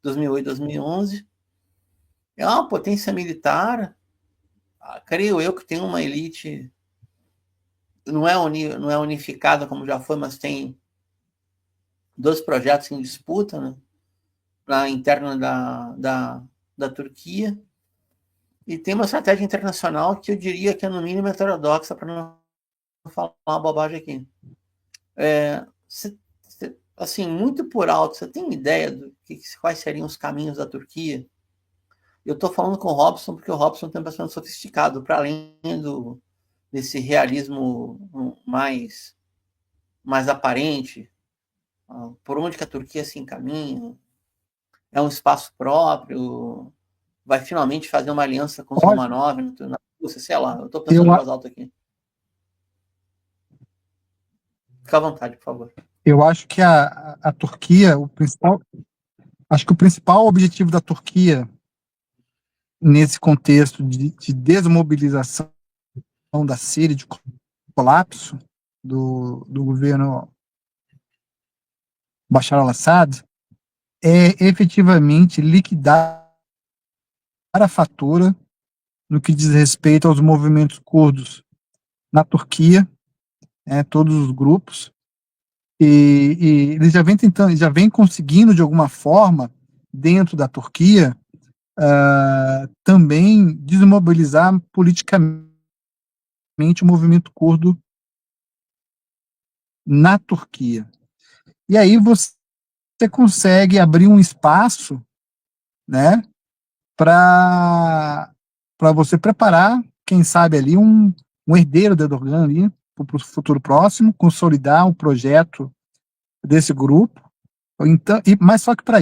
2008, 2011. É uma potência militar, creio eu que tem uma elite, não é unificada como já foi, mas tem 2 projetos em disputa, né, na interna da Turquia, e tem uma estratégia internacional que eu diria que é no mínimo heterodoxa, para não falar uma bobagem aqui. Assim, muito por alto, você tem ideia quais seriam os caminhos da Turquia? Eu estou falando com o Robson porque o Robson tem um pensamento sofisticado, para além desse realismo mais aparente. Por onde que a Turquia se encaminha? É um espaço próprio? Vai finalmente fazer uma aliança com os Romanov na Rússia? Sei lá, eu estou pensando em voz alta aqui. Fica à vontade, por favor. Eu acho que a Turquia, o principal objetivo da Turquia nesse contexto de desmobilização da Síria, de colapso do governo Bashar al-Assad, é efetivamente liquidar a fatura no que diz respeito aos movimentos curdos na Turquia, todos os grupos, e eles já vem conseguindo de alguma forma dentro da Turquia também desmobilizar politicamente o movimento curdo na Turquia. E aí você consegue abrir um espaço, né, para você preparar, quem sabe ali um herdeiro de Erdogan ali para o futuro próximo, consolidar um projeto desse grupo. Então, mas só que para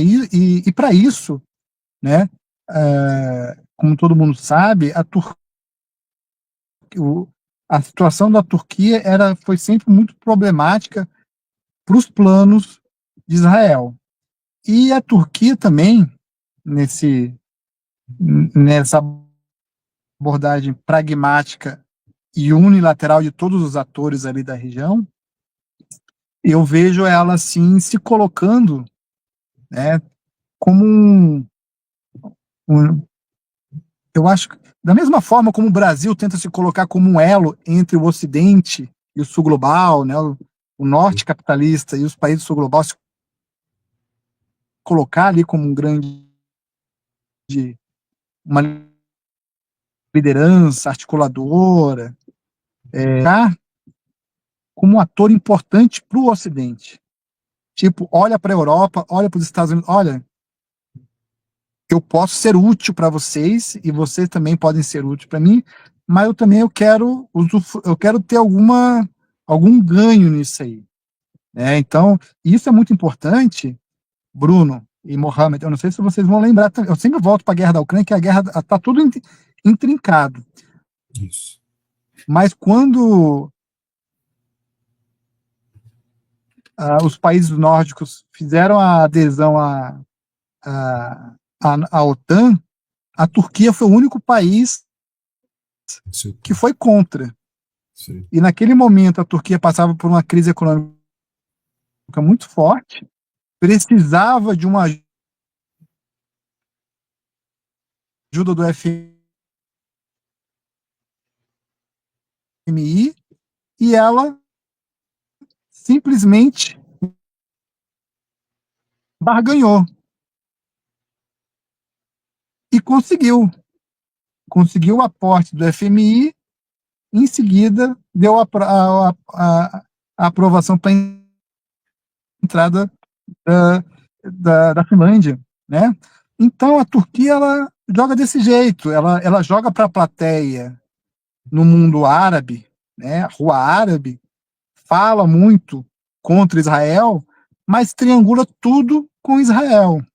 isso, né, como todo mundo sabe, a situação da Turquia foi sempre muito problemática para os planos de Israel. E a Turquia também, nessa abordagem pragmática e unilateral de todos os atores ali da região, eu vejo ela assim se colocando, né, como eu acho que da mesma forma como o Brasil tenta se colocar como um elo entre o Ocidente e o Sul global, né, o Norte capitalista e os países do Sul global, se colocar ali como uma liderança articuladora, como um ator importante para o Ocidente. Tipo, olha para a Europa, olha para os Estados Unidos, olha, eu posso ser útil para vocês e vocês também podem ser úteis para mim, mas eu quero ter algum ganho nisso aí. né? Então, isso é muito importante, Bruno e Mohamed. Eu não sei se vocês vão lembrar, eu sempre volto para a guerra da Ucrânia, que a guerra está tudo intrincado. Isso. Mas quando os países nórdicos fizeram a adesão à OTAN, a Turquia foi o único país que foi contra. Sim. E naquele momento a Turquia passava por uma crise econômica muito forte, precisava de uma ajuda do FMI, e ela simplesmente barganhou. E conseguiu o aporte do FMI, em seguida deu a aprovação para a entrada da Finlândia, né? Então a Turquia, ela joga desse jeito, ela joga para a plateia no mundo árabe, né? A rua árabe, fala muito contra Israel, mas triangula tudo com Israel.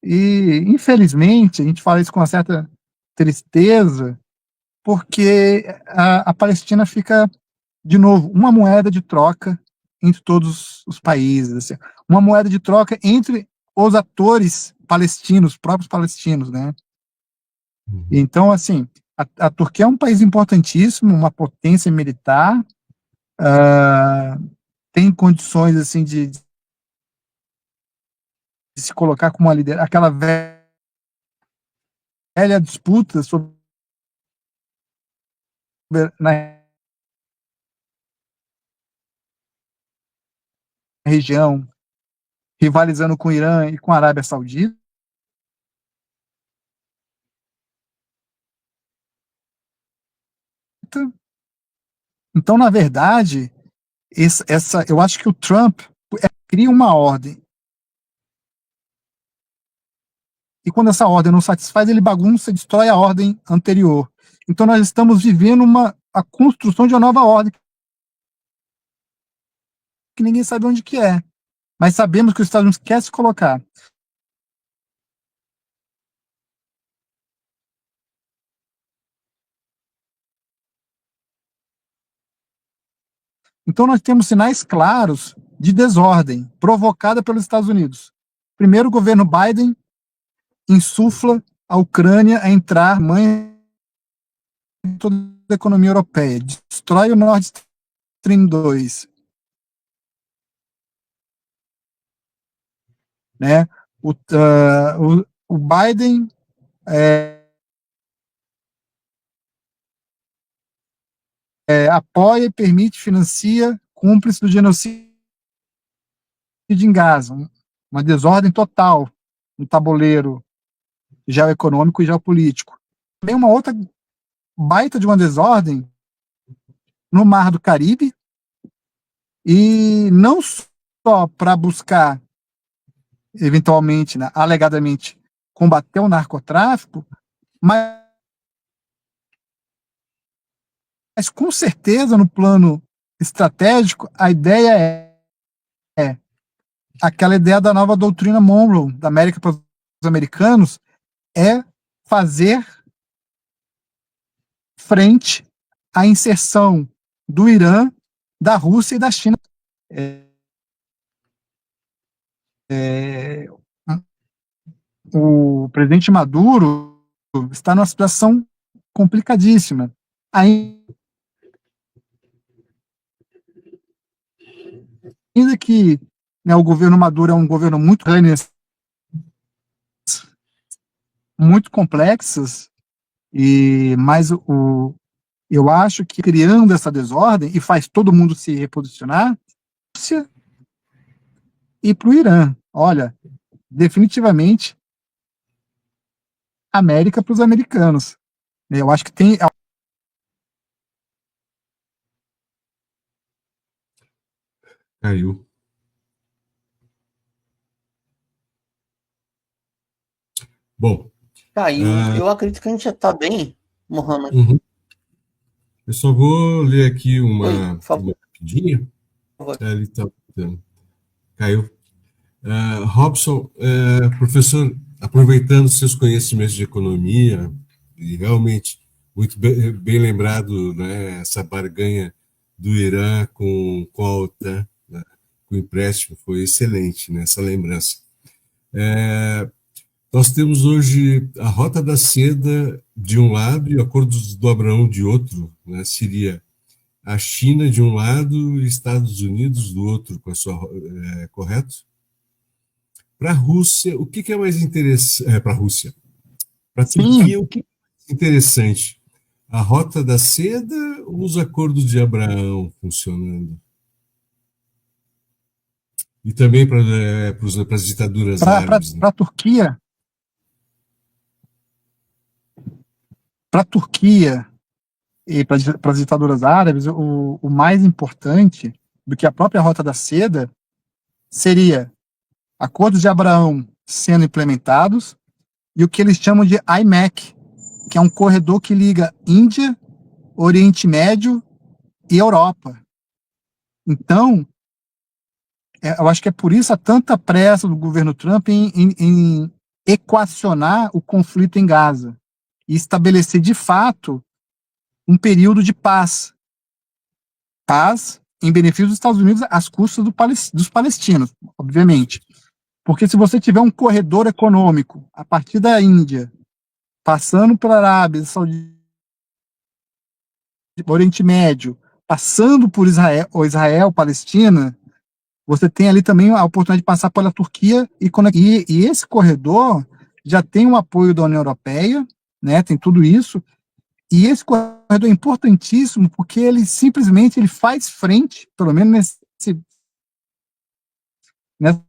E, infelizmente, a gente fala isso com uma certa tristeza, porque a Palestina fica, de novo, uma moeda de troca entre todos os países, assim, uma moeda de troca entre os atores palestinos, próprios palestinos, né? Então, assim, a Turquia é um país importantíssimo, uma potência militar, tem condições, assim, de se colocar como uma liderança, aquela velha disputa na região, rivalizando com o Irã e com a Arábia Saudita. Então, na verdade, eu acho que o Trump cria uma ordem. E quando essa ordem não satisfaz, ele bagunça e destrói a ordem anterior. Então, nós estamos vivendo a construção de uma nova ordem que ninguém sabe onde que é. Mas sabemos que os Estados Unidos quer se colocar. Então, nós temos sinais claros de desordem provocada pelos Estados Unidos. Primeiro, o governo Biden insufla a Ucrânia a entrar mãe em toda a economia europeia, destrói o Nord Stream 2. Né? O Biden apoia, permite, financia cúmplice do genocídio em Gaza, uma desordem total no tabuleiro geoeconômico e geopolítico. Também uma outra baita de uma desordem no Mar do Caribe, e não só para buscar, eventualmente, né, alegadamente, combater o narcotráfico, mas com certeza, no plano estratégico, a ideia é aquela ideia da nova doutrina Monroe, da América para os americanos, é fazer frente à inserção do Irã, da Rússia e da China. O presidente Maduro está numa situação complicadíssima. Ainda que, né, o governo Maduro é um governo muito complexas, mas eu acho que criando essa desordem, e faz todo mundo se reposicionar, Rússia e para o Irã. Olha, definitivamente, América para os americanos. Eu acho que tem... Caiu. Bom. Caiu. Eu acredito que a gente já está bem, Mohamed. Uhum. Eu só vou ler aqui uma Oi, por favor. rapidinha. Ele está Então, caiu. Robson, professor, aproveitando seus conhecimentos de economia, e realmente muito bem lembrado, né, essa barganha do Irã com a OTAN, né, com o empréstimo, foi excelente, né, essa lembrança. Nós temos hoje a Rota da Seda de um lado e o Acordo do Abraão de outro, né, seria a China de um lado e Estados Unidos do outro, com a sua, correto? Para a Rússia, o que é mais interessante? Para a Rússia. Para a Turquia, o que é mais interessante? A Rota da Seda ou os Acordos de Abraão funcionando? E também para as ditaduras árabes. Para a Turquia, e para as ditaduras árabes, o mais importante do que a própria Rota da Seda seria acordos de Abraão sendo implementados e o que eles chamam de IMEC, que é um corredor que liga Índia, Oriente Médio e Europa. Então, eu acho que é por isso a tanta pressa do governo Trump em equacionar o conflito em Gaza e estabelecer, de fato, um período de paz. Paz em benefício dos Estados Unidos às custas dos palestinos, obviamente. Porque se você tiver um corredor econômico a partir da Índia, passando pela Arábia Saudita, Oriente Médio, passando por Israel, Palestina, você tem ali também a oportunidade de passar pela Turquia e esse corredor já tem o apoio da União Europeia, né, tem tudo isso, e esse corredor é importantíssimo porque ele simplesmente faz frente, pelo menos nessa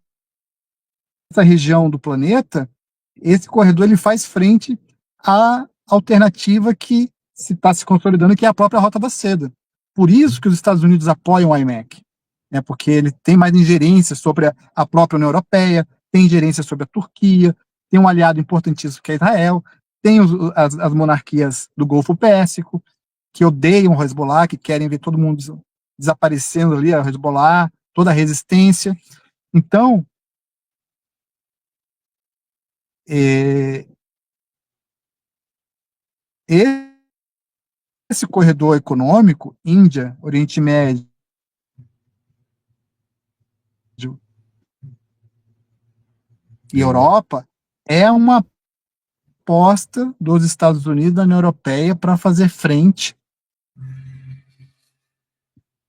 região do planeta, esse corredor ele faz frente à alternativa que está se consolidando, que é a própria Rota da Seda. Por isso que os Estados Unidos apoiam o IMEC, né, porque ele tem mais ingerência sobre a própria União Europeia, tem ingerência sobre a Turquia, tem um aliado importantíssimo que é Israel, tem as monarquias do Golfo Pérsico, que odeiam o Hezbollah, que querem ver todo mundo desaparecendo ali, o Hezbollah, toda a resistência. Então, esse corredor econômico, Índia, Oriente Médio e Europa, é uma aposta dos Estados Unidos e da União Europeia para fazer frente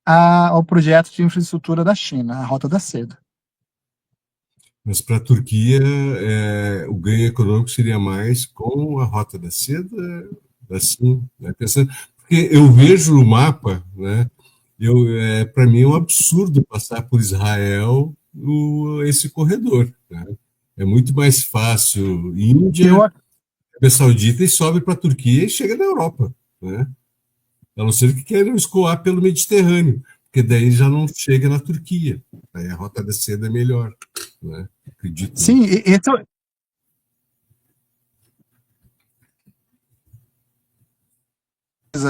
ao projeto de infraestrutura da China, a Rota da Seda. Mas para a Turquia, o ganho econômico seria mais com a Rota da Seda, assim, né? Pensando, porque eu vejo o mapa, né? Para mim é um absurdo passar por Israel esse corredor, né? É muito mais fácil Índia, Arábia Saudita e sobe para a Turquia e chega na Europa, né? A não ser que queiram escoar pelo Mediterrâneo, porque daí já não chega na Turquia. Aí a Rota da Seda é melhor, né? Acredito. Sim,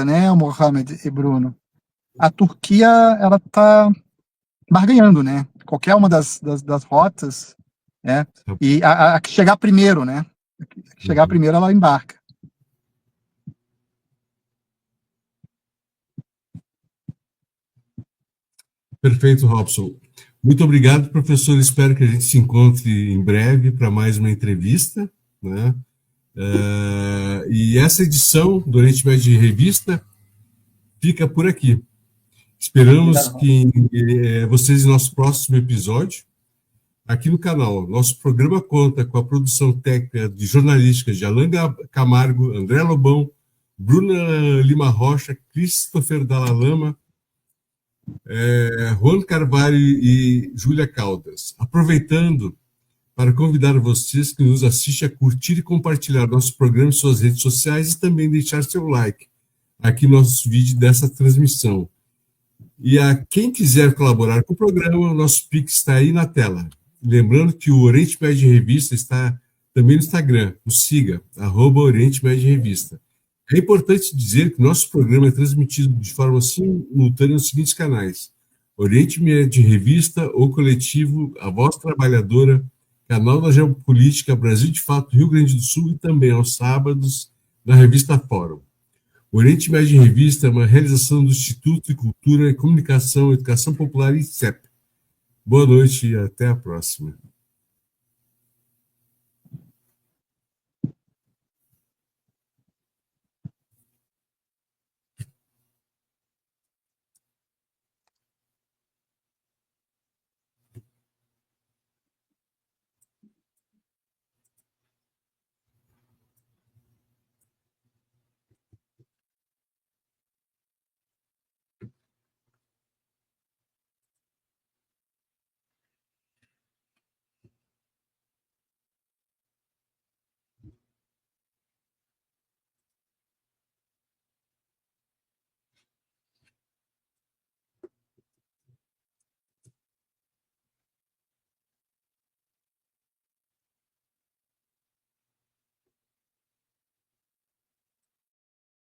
né, Mohamed e Bruno? A Turquia, ela está barganhando, né? Qualquer uma das rotas, né? E a que chegar primeiro, né? A que chegar primeiro, ela embarca. Perfeito, Robson. Muito obrigado, professor. Espero que a gente se encontre em breve para mais uma entrevista, né? E essa edição do Oriente Médio de Revista fica por aqui. Esperamos que vocês em nosso próximo episódio aqui no canal. Nosso programa conta com a produção técnica de jornalística de Alain Camargo, André Lobão, Bruna Lima Rocha, Christopher Dalalama, Juan Carvalho e Júlia Caldas. Aproveitando para convidar vocês que nos assistem a curtir e compartilhar nosso programa em suas redes sociais e também deixar seu like aqui no nosso vídeo dessa transmissão. E a quem quiser colaborar com o programa, o nosso Pix está aí na tela. Lembrando que o Oriente Médio Revista está também no Instagram. Nos siga, @Oriente Médio Revista. É importante dizer que nosso programa é transmitido de forma simultânea nos seguintes canais: Oriente Médio em Revista, o coletivo A Voz Trabalhadora, canal da Geopolítica Brasil de Fato Rio Grande do Sul e também aos sábados na revista Fórum. O Oriente Médio em Revista é uma realização do Instituto de Cultura, Comunicação, Educação Popular e ICEP. Boa noite e até a próxima.